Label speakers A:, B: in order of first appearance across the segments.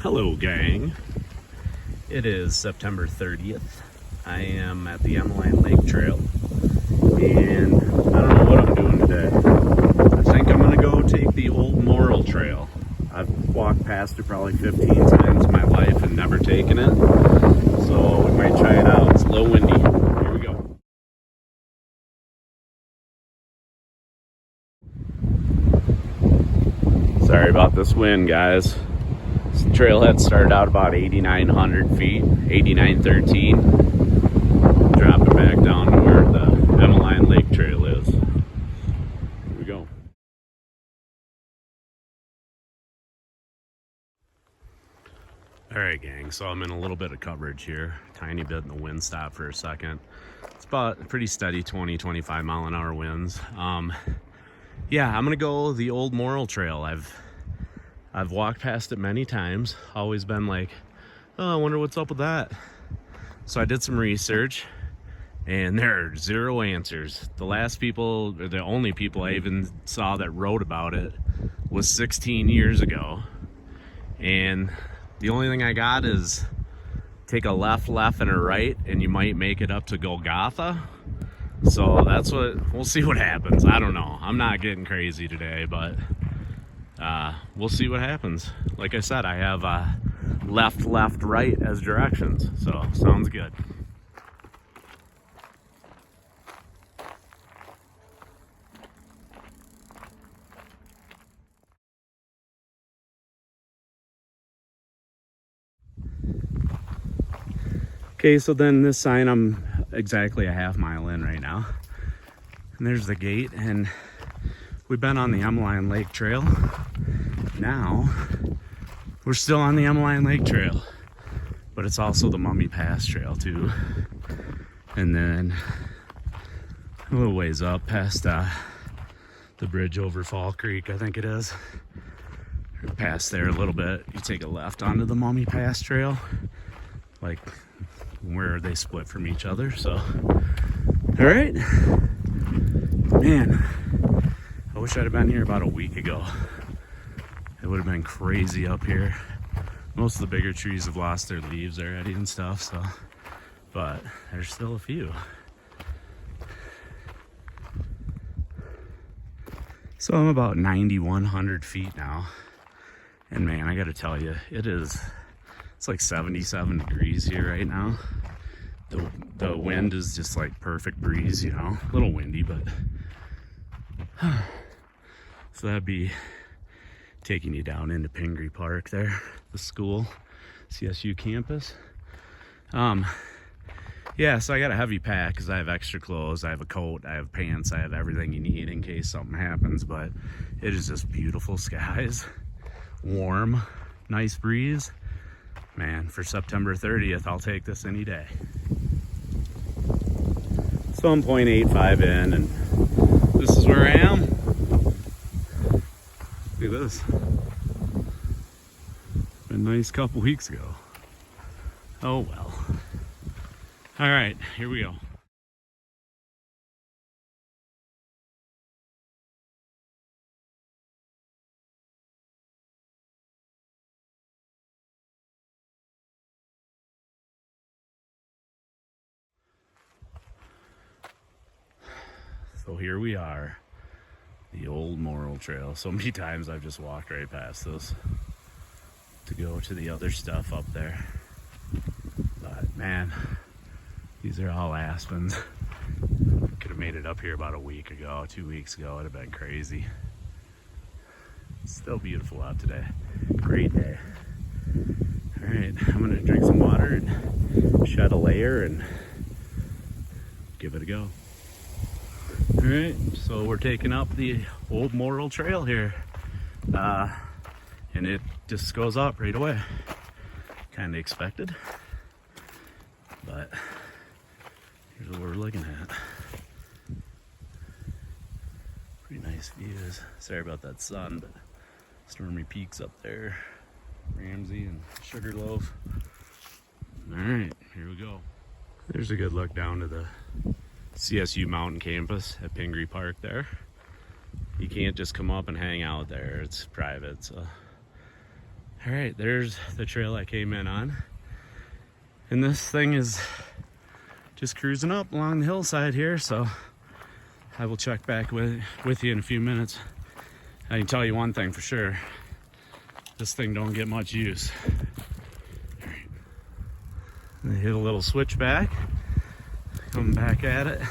A: Hello gang, it is September 30th. I am at the Emmeline Lake Trail and I don't know what I'm doing today. I think I'm gonna go take the Old Morrill Trail. I've walked past it probably 15 times in my life and never taken it, so we might try it out. It's a little windy. Here we go. Sorry about this wind, guys. This trailhead started out about 8,900 feet, 8,913. Dropping back down to where the Emmeline Lake Trail is. Here we go. Alright gang, so I'm in a little bit of coverage here. Tiny bit in the wind stop for a second. It's about a pretty steady 20-25 mile an hour winds. Yeah, I'm gonna go the Old Morrill Trail. I've walked past it many times, always been like, oh, I wonder what's up with that. So I did some research and there are zero answers. The last people, or the only people I even saw that wrote about it was 16 years ago. And the only thing I got is take a left, and a right, and you might make it up to Golgotha. So that's what, we'll see what happens. I don't know. I'm not getting crazy today, but we'll see what happens. Like I said, I have left, right as directions, so sounds good. Okay, so then this sign, I'm exactly a half mile in right now. And there's the gate, and we've been on the Emmeline Lake Trail. Now, we're still on the Emmeline Lake Trail, but it's also the Mummy Pass Trail too. And then a little ways up past the bridge over Fall Creek, I think it is. Past there a little bit, you take a left onto the Mummy Pass Trail, like where they split from each other. So, all right, man, I wish I'd have been here about a week ago. It would have been crazy up here. Most of the bigger trees have lost their leaves already and stuff, so, but there's still a few. So I'm about 9,100 feet now, and man, I gotta tell you, it's like 77 degrees here right now. The wind is just like perfect breeze, you know, a little windy, but so that'd be taking you down into Pingree Park there, the school, CSU campus. Yeah, so I got a heavy pack because I have extra clothes, I have a coat, I have pants, I have everything you need in case something happens, but it is just beautiful skies, warm, nice breeze. Man, for September 30th, I'll take this any day. So I'm 0.85 in, and this is where I am. Look at this. A nice couple weeks ago. Oh well. All right, here we go. So here we are, the Old Morrill Trail. So many times I've just walked right past this to go to the other stuff up there. But man, these are all aspens. Could have made it up here about a week ago, 2 weeks ago. It'd have been crazy. It's still beautiful out today. Great day. All right, I'm gonna drink some water and shed a layer and give it a go. All right, so we're taking up the Old Morrill Trail here, and it just goes up right away. Kind of expected, but here's what we're looking at. Pretty nice views. Sorry about that sun, but Stormy Peaks up there, Ramsey and Sugarloaf. All right, here we go. There's a good look down to the CSU Mountain Campus at Pingree Park there. You can't just come up and hang out there, it's private, so All right, there's the trail I came in on. And this thing is just cruising up along the hillside here, so I will check back with you in a few minutes. I can tell you one thing for sure. This thing don't get much use. All right. I hit a little switchback, come back at it,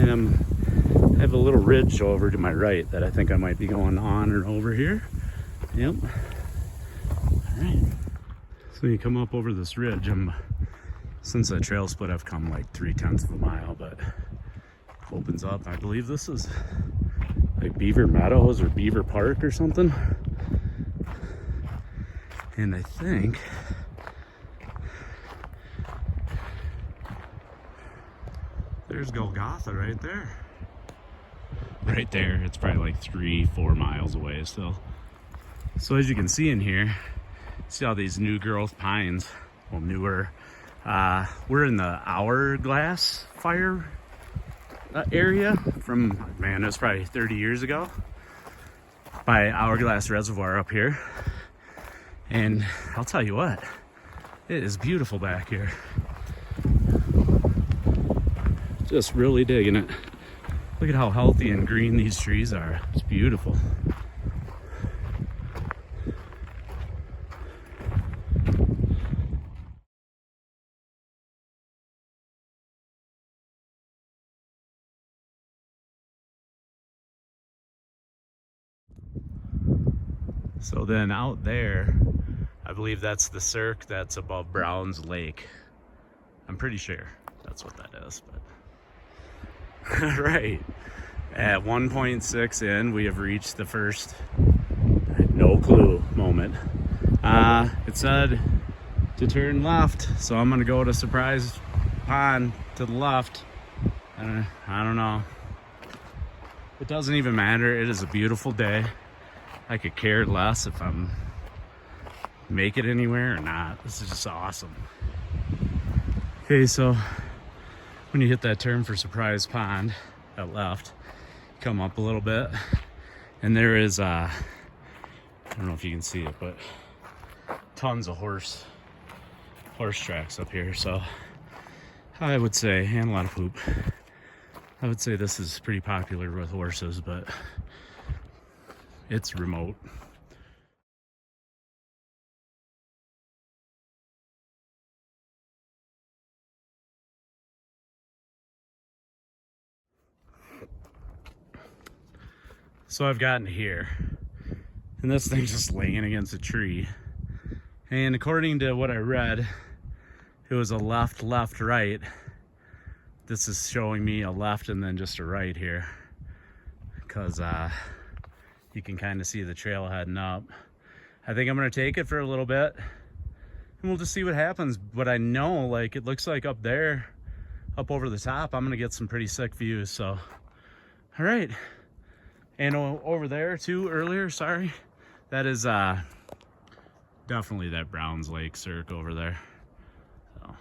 A: and I have a little ridge over to my right that I think I might be going on or over here. Yep. All right. So you come up over this ridge. Since that trail split, I've come like 3/10 of a mile, but opens up. I believe this is like Beaver Meadows or Beaver Park or something. And I think there's Golgotha right there. Right there. It's probably like 3-4 miles away still. So as you can see in here, see all these new growth pines. Well, newer. We're in the Hourglass fire area from, man, it was probably 30 years ago, by Hourglass Reservoir up here. And I'll tell you what, it is beautiful back here. Just really digging it. Look at how healthy and green these trees are. It's beautiful. So then out there, I believe that's the cirque that's above Brown's Lake. I'm pretty sure that's what that is, but. All right, at 1.6 in, we have reached the first no clue moment. It said to turn left, so I'm gonna go to Surprise Pond to the left. I don't know. It doesn't even matter. It is a beautiful day. I could care less if I'm make it anywhere or not. This is just awesome. Okay, so when you hit that turn for Surprise Pond at left, come up a little bit, and there is I don't know if you can see it, but tons of horse tracks up here. So I would say, and a lot of poop, I would say this is pretty popular with horses, but it's remote. So I've gotten here, and this thing's just laying against a tree. And according to what I read, it was a left, right. This is showing me a left and then just a right here, because you can kind of see the trail heading up. I think I'm gonna take it for a little bit, and we'll just see what happens. But I know, like, it looks like up there, up over the top, I'm gonna get some pretty sick views. So, all right. And over there too, earlier, sorry, that is definitely that Browns Lake cirque over there. So.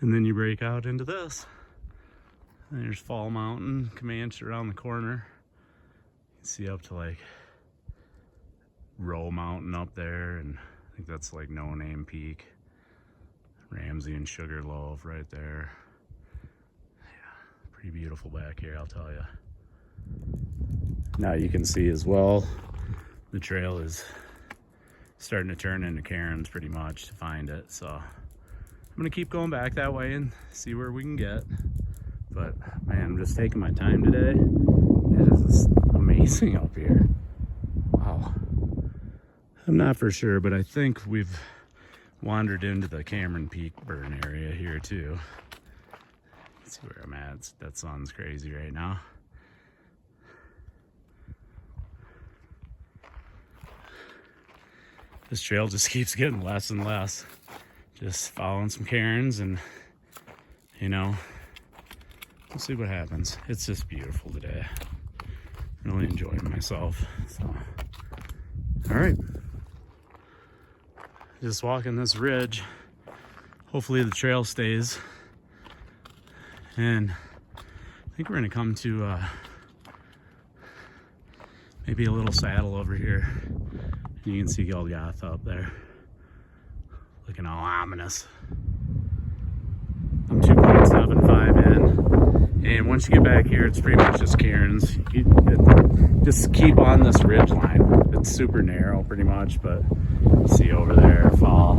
A: And then you break out into this. And there's Fall Mountain, Comanche around the corner. You can see up to like Row Mountain up there, and I think that's like No Name Peak. Ramsey and Sugarloaf right there. Yeah, pretty beautiful back here, I'll tell you. Now you can see as well, the trail is starting to turn into cairns pretty much to find it. So I'm gonna keep going back that way and see where we can get. But man, I'm just taking my time today. It is amazing up here. Wow. I'm not for sure, but I think we've wandered into the Cameron Peak burn area here too. Let's see where I'm at. That sun's crazy right now. This trail just keeps getting less and less. Just following some cairns, and you know, We'll see what happens. It's just beautiful today. Really enjoying myself. So, all right. Just walking this ridge. Hopefully the trail stays. And I think we're gonna come to maybe a little saddle over here. You can see Golgotha up there. Looking all ominous. I'm 2.75 in. And once you get back here, it's pretty much just cairns. Just keep on this ridge line. It's super narrow pretty much, but see over there, fall.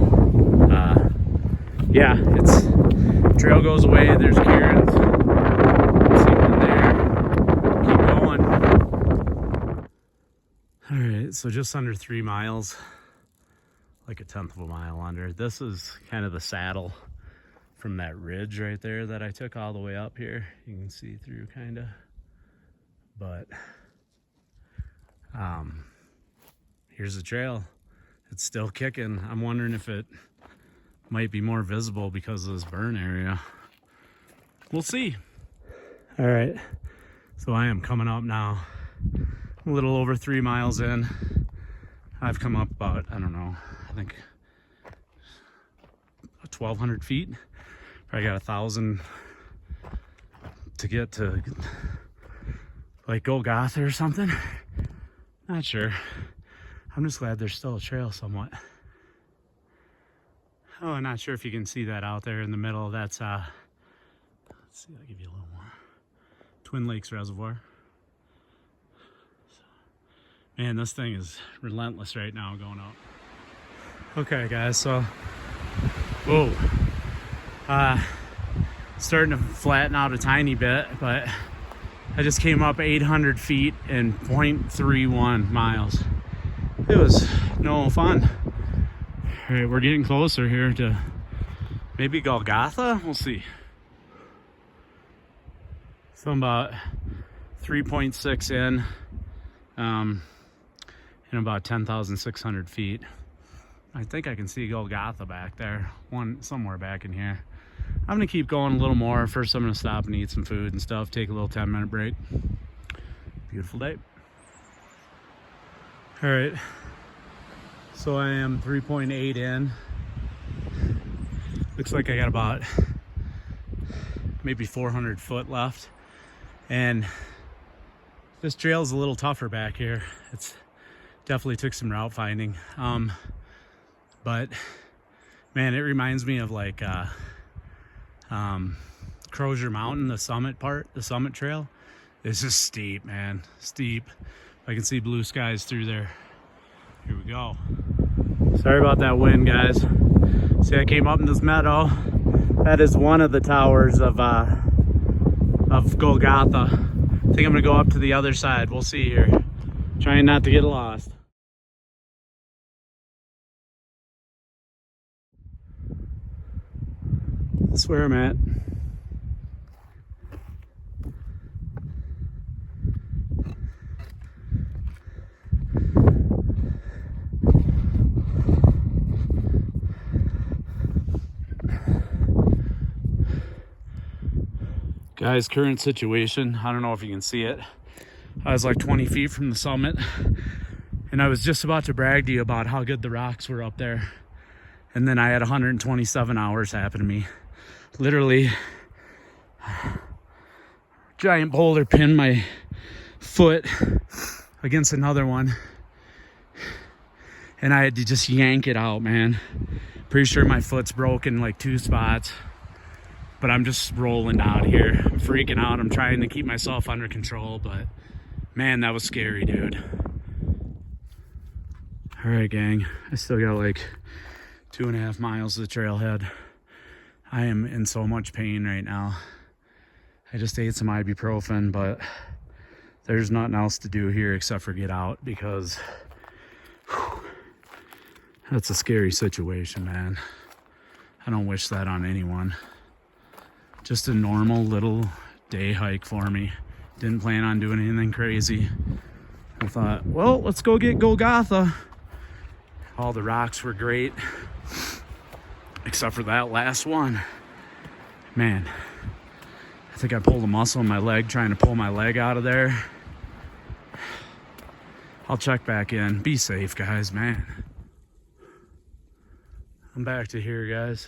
A: Yeah, it's trail goes away, there's cairns. See one there. Keep going. All right, so just under 3 miles, like a 1/10 of a mile under. This is kind of the saddle from that ridge right there that I took all the way up here. You can see through kind of, but here's the trail. It's still kicking. I'm wondering if it might be more visible because of this burn area. We'll see. All right, so I am coming up now, a little over 3 miles in. I've come up about, I don't know, I think 1,200 feet. Probably got 1,000 to get to like Golgotha or something. Not sure. I'm just glad there's still a trail somewhat. Oh, I'm not sure if you can see that out there in the middle. That's let's see, I'll give you a little more. Twin Lakes Reservoir. Man, this thing is relentless right now going up. Okay, guys, so whoa. Starting to flatten out a tiny bit, but I just came up 800 feet in 0.31 miles. It was no fun. All right, we're getting closer here to maybe Golgotha. We'll see. So I'm about 3.6 in, and about 10,600 feet. I think I can see Golgotha back there, somewhere back in here. I'm gonna keep going a little more. First, I'm gonna stop and eat some food and stuff, take a little 10-minute break. Beautiful day. All right, so I am 3.8 in. Looks like I got about maybe 400 foot left. And this trail is a little tougher back here. It's definitely took some route finding. But man, it reminds me of like Crozier Mountain, the summit trail. It's just steep, man, steep. I can see blue skies through there. Here we go. Sorry about that wind, guys. See, I came up in this meadow. That is one of the towers of Golgotha. I think I'm gonna go up to the other side. We'll see here. Trying not to get lost. That's where I'm at. Guys, current situation, I don't know if you can see it. I was like 20 feet from the summit, and I was just about to brag to you about how good the rocks were up there. And then I had 127 hours happen to me. Literally, giant boulder pinned my foot against another one, and I had to just yank it out, man. Pretty sure my foot's broken like 2 spots. But I'm just rolling out here. I'm freaking out. I'm trying to keep myself under control, but man, that was scary, dude. All right, gang. I still got like 2.5 miles to the trailhead. I am in so much pain right now. I just ate some ibuprofen, but there's nothing else to do here except for get out, because that's a scary situation, man. I don't wish that on anyone. Just a normal little day hike for me. Didn't plan on doing anything crazy. I thought, well, let's go get Golgotha. All the rocks were great, except for that last one. Man,
B: think I pulled a muscle in my leg trying to pull my leg out of there. I'll check back in. Be safe, guys, man. I'm back to here, guys.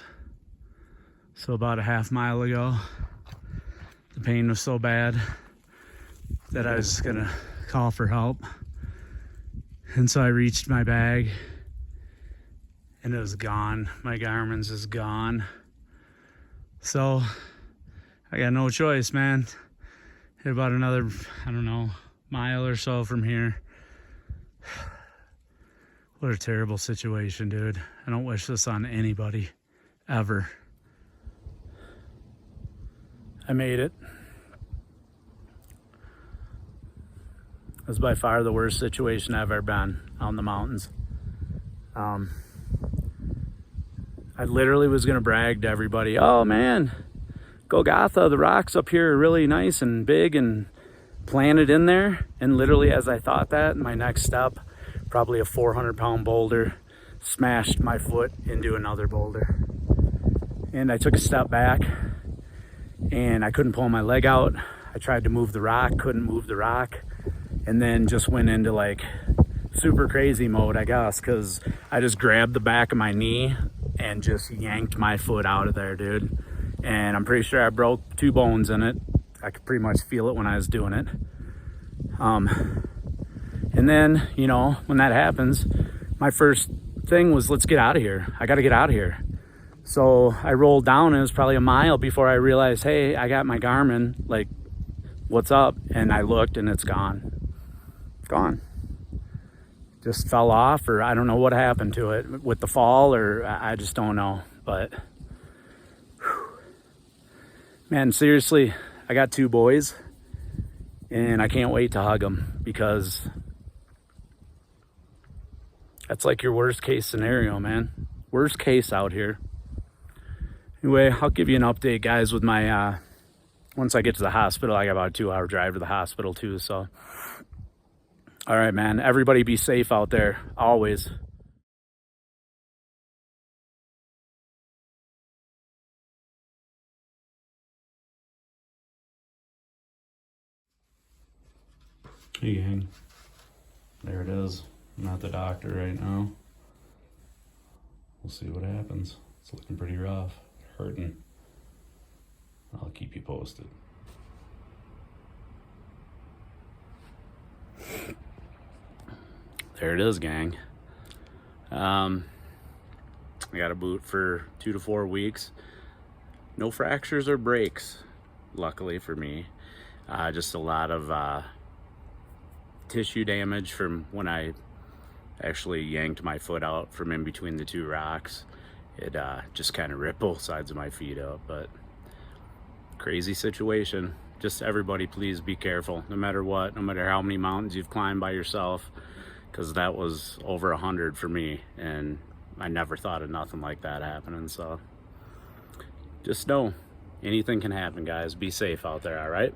B: So about a half mile ago, the pain was so bad that I was gonna call for help. And so I reached my bag and it was gone. My Garmin's is gone. So I got no choice, man. Hit about another, I don't know, mile or so from here. What a terrible situation, dude. I don't wish this on anybody, ever. I made it. It was by far the worst situation I've ever been out in the mountains. I literally was gonna brag to everybody, oh man, Golgotha, the rocks up here are really nice and big and planted in there. And literally as I thought that, my next step, probably a 400-pound boulder, smashed my foot into another boulder. And I took a step back and I couldn't pull my leg out. I tried to move the rock, couldn't move the rock. And then just went into like super crazy mode, I guess, because I just grabbed the back of my knee and just yanked my foot out of there, dude. And I'm pretty sure I broke 2 bones in it. I could pretty much feel it when I was doing it. And then, you know, when that happens, my first thing was, let's get out of here. I got to get out of here. So I rolled down, and it was probably a mile before I realized, hey, I got my Garmin, like, what's up? And I looked and it's gone. Gone. Just fell off, or I don't know what happened to it with the fall, or I just don't know. But whew. Man, seriously, I got 2 boys and I can't wait to hug them, because that's like your worst case scenario, man. Worst case out here. Anyway, I'll give you an update, guys, with my once I get to the hospital. I got about a 2-hour drive to the hospital too, so all right, man. Everybody be safe out there, always. Hey, gang. There it is. I'm at the doctor right now. We'll see what happens. It's looking pretty rough. Hurting. I'll keep you posted. There it is, gang. I got a boot for 2 to 4 weeks. No fractures or breaks, luckily for me. Just a lot of tissue damage from when I actually yanked my foot out from in between the 2 rocks. It just kind of ripped both sides of my feet up, but crazy situation. Just everybody, please be careful, no matter what, no matter how many mountains you've climbed by yourself, because that was over 100 for me, and I never thought of nothing like that happening. So just know anything can happen, guys. Be safe out there, all right?